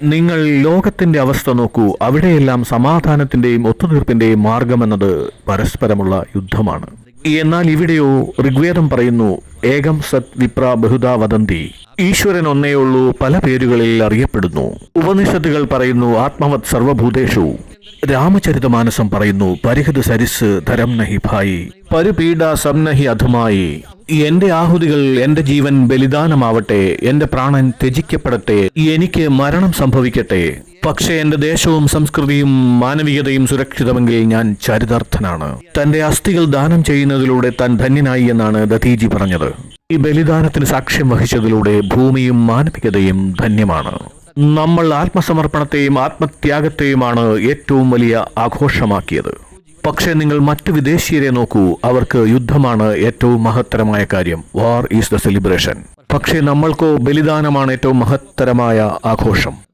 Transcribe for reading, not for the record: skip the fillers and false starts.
നിങ്ങൾ ലോകത്തിന്റെ അവസ്ഥ നോക്കൂ. അവിടെയെല്ലാം സമാധാനത്തിന്റെയും ഒത്തുതീർപ്പിന്റെയും മാർഗമെന്നത് പരസ്പരമുള്ള യുദ്ധമാണ്. എന്നാൽ ഇവിടെയോ ഋഗ്വേദം പറയുന്നു, ഏകം സത് വിപ്ര ബഹുധാ വദന്തി. ഈശ്വരൻ ഒന്നേയുള്ളൂ, പല പേരുകളിൽ അറിയപ്പെടുന്നു. ഉപനിഷത്തുകൾ പറയുന്നു, ആത്മവത് സർവഭൂതേഷു. രാമചരിതമാനസം പറയുന്നു, പരിഹത് സരിസ് ധരം നഹി ഭായി, പരുപീഡ സംനഹി അധുമായി. എന്റെ ആഹുതികൾ, എന്റെ ജീവൻ ബലിദാനമാവട്ടെ, എന്റെ പ്രാണൻ ത്യജിക്കപ്പെടട്ടെ, എനിക്ക് മരണം സംഭവിക്കട്ടെ. പക്ഷേ എന്റെ ദേശവും സംസ്കൃതിയും മാനവികതയും സുരക്ഷിതമെങ്കിൽ ഞാൻ ചരിതാർത്ഥനാണ്. തന്റെ അസ്ഥികൾ ദാനം ചെയ്യുന്നതിലൂടെ താൻ ധന്യനായി എന്നാണ് ദധീജി പറഞ്ഞത്. ഈ ബലിദാനത്തിന് സാക്ഷ്യം വഹിച്ചതിലൂടെ ഭൂമിയും മാനവികതയും ധന്യമാണ്. നമ്മൾ ആത്മസമർപ്പണത്തെയും ആത്മത്യാഗത്തെയുമാണ് ഏറ്റവും വലിയ ആഘോഷമാക്കിയത്. പക്ഷേ നിങ്ങൾ മറ്റു വിദേശീയരെ നോക്കൂ, അവർക്ക് യുദ്ധമാണ് ഏറ്റവും മഹത്തരമായ കാര്യം. വാർ ഈസ് ദ സെലിബ്രേഷൻ. പക്ഷേ നമ്മൾക്കോ ബലിദാനമാണ് ഏറ്റവും മഹത്തരമായ ആഘോഷം.